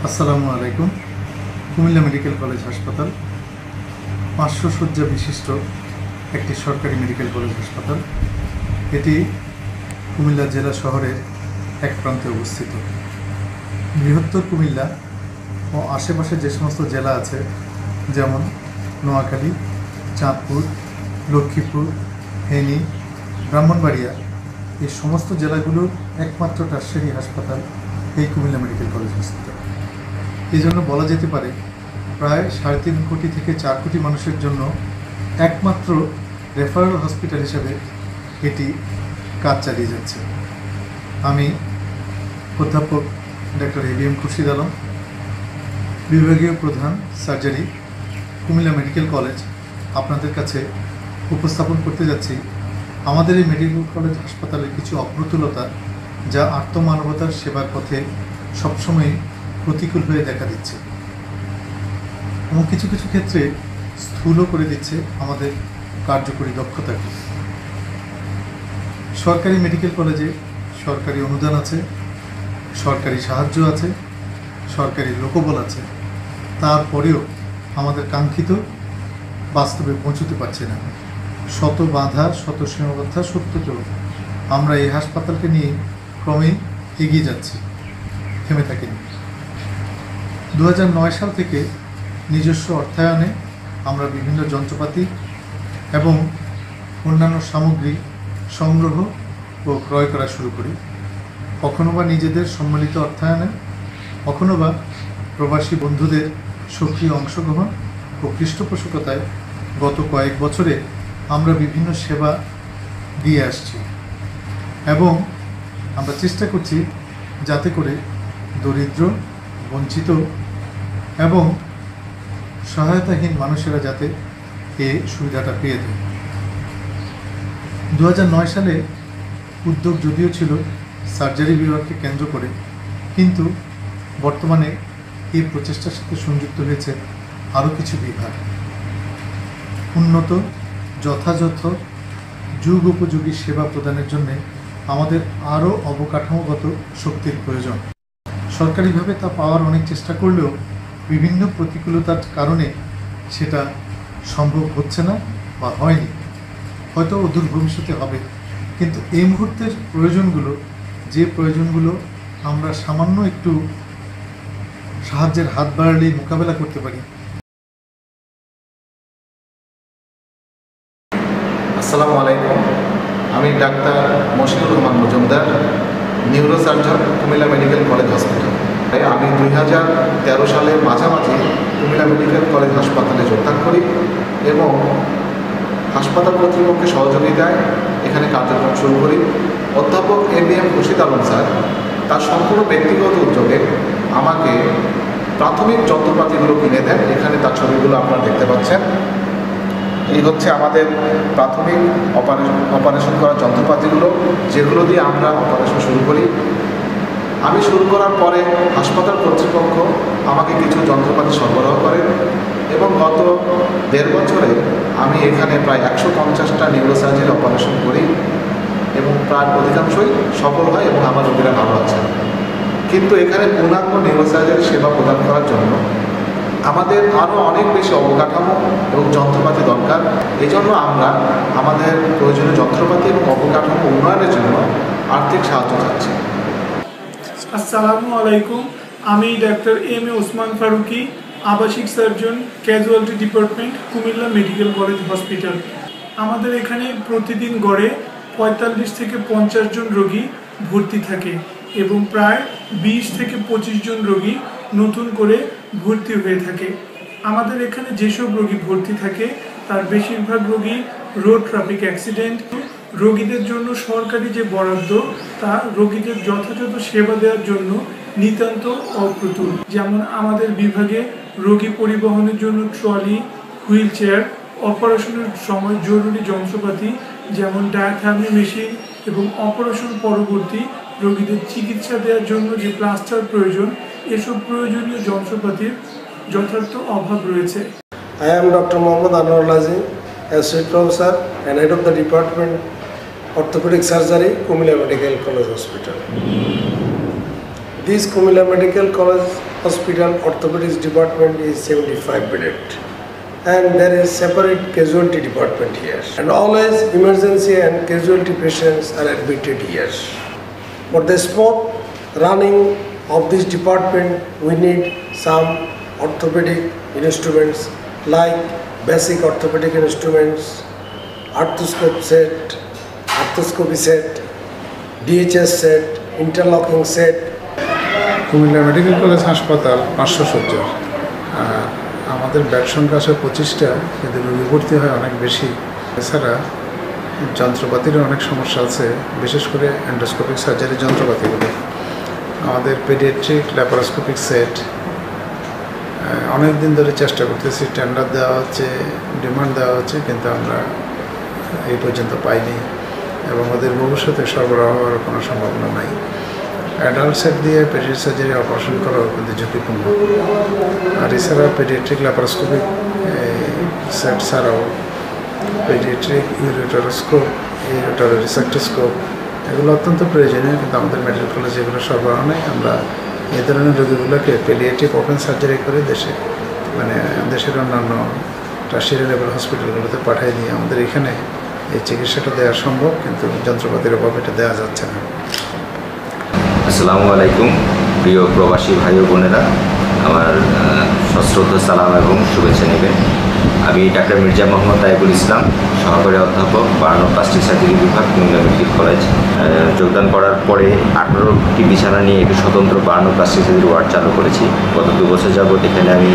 আসসালামু আলাইকুম। Comilla medical college হাসপাতাল 500 শয্যা বিশিষ্ট একটি সরকারি মেডিকেল কলেজ হাসপাতাল। এটি কুমিল্লা জেলা শহরের এক প্রান্তে অবস্থিত। বৃহত্তর কুমিল্লা ও আশেপাশে যে সমস্ত জেলা আছে, যেমন নোয়াখালী, চাঁদপুর, লক্ষ্মীপুর, ফেনী, ব্রাহ্মণবাড়িয়া, এই সমস্ত জেলাগুলোর একমাত্র টারশারি হাসপাতাল এই কুমিল্লা মেডিকেল কলেজ হাসপাতাল। এই জন্য বলা যেতে পারে প্রায় 3.5 কোটি থেকে 4 কোটি মানুষের জন্য একমাত্র রেফারেল হসপিটাল হিসাবে এটি কাজ চালিয়ে যাচ্ছে। আমি অধ্যাপক ডক্টর এবিএম খুরশিদ আলম, বিভাগীয় প্রধান সার্জারি, কুমিল্লা মেডিকেল কলেজ, আপনাদের কাছে উপস্থাপন করতে যাচ্ছি আমাদের এই মেডিকেল কলেজ হাসপাতালের কিছু অপ্রতুলতা, যা আত্মমানবতার সেবার পথে সবসময় প্রতিকূল হয়ে দেখা দিচ্ছে এবং কিছু কিছু ক্ষেত্রে স্থূলও করে দিচ্ছে আমাদের কার্যকরী দক্ষতাকে। সরকারি মেডিকেল কলেজে সরকারি অনুদান আছে, সরকারি সাহায্য আছে, সরকারি লোকবল আছে, তারপরেও আমাদের কাঙ্ক্ষিত বাস্তবে পৌঁছতে পারছে না। শত বাধা, শত সীমাবদ্ধতা সত্ত্বেও আমরা এই হাসপাতালকে নিয়ে ক্রমেই এগিয়ে যাচ্ছি, থেমে থাকিনি। 2009 সাল থেকে নিজস্ব অর্থায়নে আমরা বিভিন্ন যন্ত্রপাতি এবং অন্যান্য সামগ্রী সংগ্রহ ও ক্রয় করা শুরু করি। কখনো বা নিজেদের সম্মিলিত অর্থায়নে, কখনো বা প্রবাসী বন্ধুদের সক্রিয় অংশগ্রহণ ও পৃষ্ঠপোষকতায় গত কয়েক বছরে আমরা বিভিন্ন সেবা দিয়ে আসছি এবং আমরা চেষ্টা করছি যাতে করে দরিদ্র, বঞ্চিত এবং সহায়তাহীন মানুষেরা যাতে এই সুবিধাটা পেয়ে যায়। 2009 সালে উদ্যোগ যদিও ছিল সার্জারি বিভাগকে কেন্দ্র করে, কিন্তু বর্তমানে এই প্রচেষ্টার সাথে সংযুক্ত হয়েছে আরও কিছু বিভাগ। উন্নত, যথাযথ, যুগ উপযোগী সেবা প্রদানের জন্য আমাদের আরও অবকাঠামোগত শক্তির প্রয়োজন। সরকারিভাবে তা পাওয়ার অনেক চেষ্টা করলেও বিভিন্ন প্রতিকূলতার কারণে সেটা সম্ভব হচ্ছে না বা হয়নি। হয়তো অদূর ভবিষ্যতে হবে, কিন্তু এই মুহূর্তের প্রয়োজনগুলো, যে প্রয়োজনগুলো আমরা সামান্য একটু সাহায্যের হাত বাড়ালেই মোকাবেলা করতে পারি। আসসালামু আলাইকুম। আমি ডাক্তার Mashiur Rahman Majumder, neurosurgeon, Comilla medical college hospital. আমি 2013 সালের মাঝামাঝি কুমিল্লা মেডিকেল কলেজ হাসপাতালে যোগদান করি এবং হাসপাতাল কর্তৃপক্ষের সহযোগিতায় এখানে কার্যক্রম শুরু করি। অধ্যাপক এবিএম খুরশিদ আলম স্যার তার সম্পূর্ণ ব্যক্তিগত উদ্যোগে আমাকে প্রাথমিক যন্ত্রপাতিগুলো কিনে দেন। এখানে তার ছবিগুলো আপনারা দেখতে পাচ্ছেন। এই হচ্ছে আমাদের প্রাথমিক অপারেশন করার যন্ত্রপাতিগুলো, যেগুলো দিয়ে আমরা অপারেশন শুরু করি। আমি শুরু করার পরে হাসপাতাল কর্তৃপক্ষ আমাকে কিছু যন্ত্রপাতি সরবরাহ করে এবং গত 1.5 বছরে আমি এখানে প্রায় 150টা নিউরোসার্জারি অপারেশন করি এবং প্রায় অধিকাংশই সফল হয় এবং আমার রোগীরা ভালো আছেন। কিন্তু এখানে পূর্ণাঙ্গ নিউরোসার্জারি সেবা প্রদান করার জন্য আমাদের আরও অনেক বেশি অবকাঠামো এবং যন্ত্রপাতি দরকার। এই জন্য আমরা আমাদের প্রয়োজনীয় যন্ত্রপাতি এবং অবকাঠামো উন্নয়নের জন্য আর্থিক সাহায্য চাচ্ছি। আসসালামু আলাইকুম। আমি ডাক্তার এম এ ওসমান ফারুকি, আবাসিক surgeon, casualty department, Comilla medical college hospital. আমাদের এখানে প্রতিদিন গড়ে 45 থেকে 50 জন রোগী ভর্তি থাকে এবং প্রায় 20 থেকে 25 জন রোগী নতুন করে ভর্তি হয়ে থাকে। আমাদের এখানে যেসব রোগী ভর্তি থাকে তার বেশিরভাগ রোগী রোড ট্রাফিক অ্যাক্সিডেন্ট। রোগীদের জন্য সরকারি যে বরাদ্দ তা রোগীদের যথাযথ সেবা দেওয়ার জন্য নিতান্ত অপ্রতুল। যেমন আমাদের বিভাগে রোগী পরিবহনের জন্য ট্রলি, হুইল চেয়ার, অপারেশনের সময় জরুরি যন্ত্রপাতি যেমন ডায়াথার্মি মেশিন এবং অপারেশন পরবর্তী রোগীদের চিকিৎসা দেওয়ার জন্য যে প্লাস্টার প্রয়োজন, এসব প্রয়োজনীয় যন্ত্রপাতির যথার্থ অভাব রয়েছে। I am Dr. Mohammad Anwar Lazi, Associate Professor and Head of the Department Orthopedic Surgery, Kumilla Medical College Hospital. This Kumilla Medical College hospital orthopedics department is 75 bedded, and there is separate casualty department here, and always emergency and casualty patients are admitted here. For the smooth running of this department, we need some orthopedic instruments like basic orthopedic instruments, arthroscope set, arthroscopy set, DHS set, interlocking set. Comilla medical college হাসপাতাল 500 শয্যার। আমাদের bed সংখ্যা আছে 25টা, কিন্তু রোগী ভর্তি হয় অনেক বেশি। এছাড়া যন্ত্রপাতিরও অনেক সমস্যা আছে, বিশেষ করে এন্ডোস্কোপিক সার্জারি যন্ত্রপাতিগুলো। আমাদের পেডিয়াট্রিক ল্যাপারোস্কোপিক সেট অনেক দিন ধরে চেষ্টা করতেছি, টেন্ডার দেওয়া হচ্ছে, ডিমান্ড দেওয়া হচ্ছে, কিন্তু আমরা এই পর্যন্ত পাইনি এবং ওদের ভবিষ্যতে সরবরাহ হওয়ার কোনো সম্ভাবনা নাই। অ্যাডাল্ট সেট দিয়ে পেডিয়াট্রিক সার্জারি অপারেশন করাও কিন্তু ঝুঁকিপূর্ণ। আর এছাড়া পেডিয়াট্রিক ল্যাপারোস্কোপিক সেট ছাড়াও পেডিয়াট্রিক ইউরেটারোস্কোপ, রিসেক্টোস্কোপ এগুলো অত্যন্ত প্রয়োজনীয়, কিন্তু আমাদের মেডিকেল কলেজে এগুলো সরবরাহ নেই। আমরা এই ধরনের রোগীগুলোকে পেডিয়াট্রিক ওপেন সার্জারি করে দেশের অন্যান্য টারশিয়ারি লেভেল হসপিটালগুলোতে পাঠিয়ে দিয়ে আমাদের এখানে এই চিকিৎসাটা দেওয়া সম্ভব, কিন্তু যন্ত্রপাতির অভাবে এটা দেওয়া যাচ্ছে না। আসসালামু আলাইকুম প্রিয় প্রবাসী ভাই ও বোনেরা, আমার সশ্রদ্ধ সালাম এবং শুভেচ্ছা নেবেন। আমি ডাক্তার মির্জা মোহাম্মদ তাইবুল ইসলাম, সহকারী অধ্যাপক, বার্ন প্লাস্টিক সার্জারি বিভাগ, কুমিল্লা মেডিকেল কলেজ। যোগদান করার পরে 18টি বিছানা নিয়ে একটি স্বতন্ত্র বার্ন প্লাস্টিক সার্জারি ওয়ার্ড চালু করেছি। গত 2 বছর যাবত এখানে আমি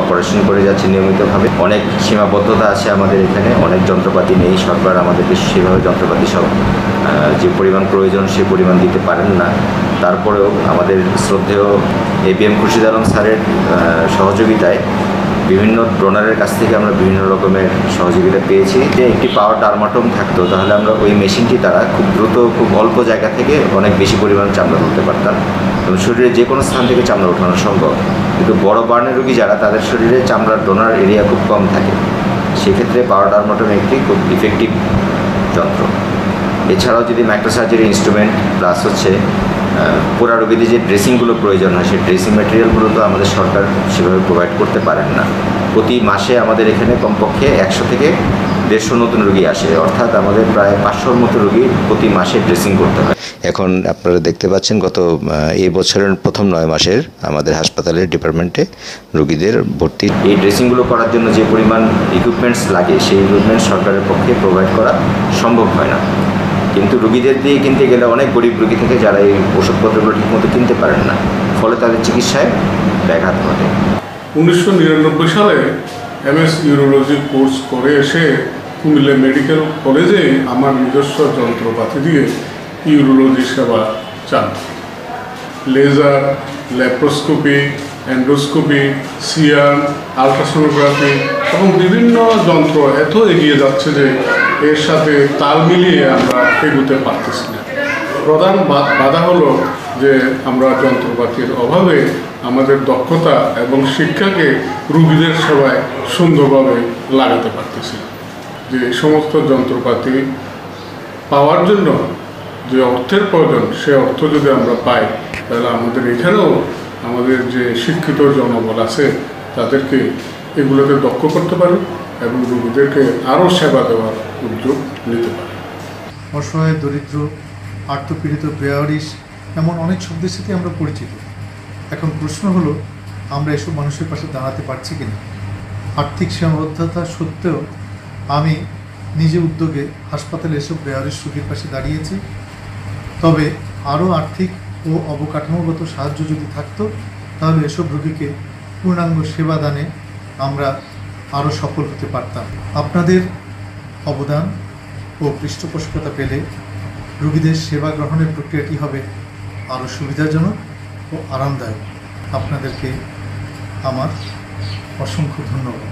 অপারেশন করে যাচ্ছি নিয়মিতভাবে। অনেক সীমাবদ্ধতা আছে আমাদের এখানে, অনেক যন্ত্রপাতি নেই, সরকার আমাদেরকে সেভাবে যন্ত্রপাতি সব যে পরিমাণ প্রয়োজন সে পরিমাণ দিতে পারেন না। তারপরেও আমাদের শ্রদ্ধেয় ABM খুরশিদ আলম স্যারের সহযোগিতায় বিভিন্ন ডোনারের কাছ থেকে আমরা বিভিন্ন রকমের সহযোগিতা পেয়েছি। যে একটি পাওয়ার ডার্মাটোম থাকতো, তাহলে আমরা ওই মেশিনটি দ্বারা খুব দ্রুত, খুব অল্প জায়গা থেকে অনেক বেশি পরিমাণ চামড়া তুলতে পারতাম এবং শরীরে যে কোনো স্থান থেকে চামড়া ওঠানো সম্ভব। কিন্তু বড় বার্নের রোগী যারা, তাদের শরীরে চামড়ার ডোনার এরিয়া খুব কম থাকে, সেক্ষেত্রে পাওয়ার ডার্মাটোম একটি খুব ইফেক্টিভ যন্ত্র। এছাড়াও যদি মাইক্রোসার্জারি ইনস্ট্রুমেন্ট প্লাস পুরা রোগীদের যে ড্রেসিংগুলো প্রয়োজন হয়, সেই ড্রেসিং ম্যাটেরিয়ালগুলো তো আমাদের সরকার সেভাবে প্রোভাইড করতে পারেন না। প্রতি মাসে আমাদের এখানে কমপক্ষে 100 থেকে 150 নতুন রোগী আসে, অর্থাৎ আমাদের প্রায় 500-র মতো রোগী প্রতি মাসে ড্রেসিং করতে হয়। এখন আপনারা দেখতে পাচ্ছেন এই বছরের প্রথম 9 মাসের আমাদের হাসপাতালের ডিপার্টমেন্টে রোগীদের ভর্তি। এই ড্রেসিংগুলো করার জন্য যে পরিমাণ ইকুইপমেন্টস লাগে, সেই ইকুইপমেন্টস সরকারের পক্ষে প্রোভাইড করা সম্ভব হয় না। কিন্তু রোগীদের দিয়ে কিনতে গেলে অনেক গরিব রোগী থেকে যারা এই ওষুধপত্রগুলো ঠিকমতো কিনতে পারেন না, ফলে তাদের চিকিৎসায় ব্যাঘাত ঘটে। 1999 সালে MS ইউরোলজি কোর্স করে এসে কুমিল্লা মেডিকেল কলেজে আমার নিজস্ব যন্ত্রপাতি দিয়ে ইউরোলজি সেবা চান। লেজার, ল্যাপ্রোস্কোপি, এন্ডোস্কোপি, সিয়াম, আলট্রাসোনোগ্রাফি এবং বিভিন্ন যন্ত্র এত এগিয়ে যাচ্ছে যে এর সাথে তাল মিলিয়ে আমরা এগোতে পারতেছি না। প্রধান বাধা হলো যে আমরা যন্ত্রপাতির অভাবে আমাদের দক্ষতা এবং শিক্ষাকে রোগীদের সেবায় সুন্দরভাবে লাগাতে পারতেছি না। যে এই সমস্ত যন্ত্রপাতি পাওয়ার জন্য যে অর্থের প্রয়োজন, সে অর্থ যদি আমরা পাই, তাহলে আমাদের এখানেও আমাদের যে শিক্ষিত জনবল আছে তাদেরকে এগুলোতে দক্ষ করতে পারি এবং রোগীদেরকে আরও সেবা দেওয়ার উদ্যোগ নিতে পারি। অসহায়, দরিদ্র, আত্মপীড়িত, বেয়ারিশ এমন অনেক শব্দের সাথে আমরা পরিচিত। এখন প্রশ্ন হলো, আমরা এসব মানুষের পাশে দাঁড়াতে পারছি কিনা। আর্থিক সীমাবদ্ধতা সত্ত্বেও আমি নিজে উদ্যোগে হাসপাতালে এসব বেয়ারিশ রোগীর পাশে দাঁড়িয়েছি। তবে আরও আর্থিক ও অবকাঠামোগত সাহায্য যদি থাকতো, তাহলে এসব রোগীকে পূর্ণাঙ্গ সেবা দানে আমরা আরও সফল হতে পারতাম। আপনাদের অবদান ও পৃষ্ঠপোষকতা পেলে রোগীদের সেবা গ্রহণের প্রক্রিয়াটি হবে আরও সুবিধাজনক ও আরামদায়ক। আপনাদেরকে আমার অসংখ্য ধন্যবাদ।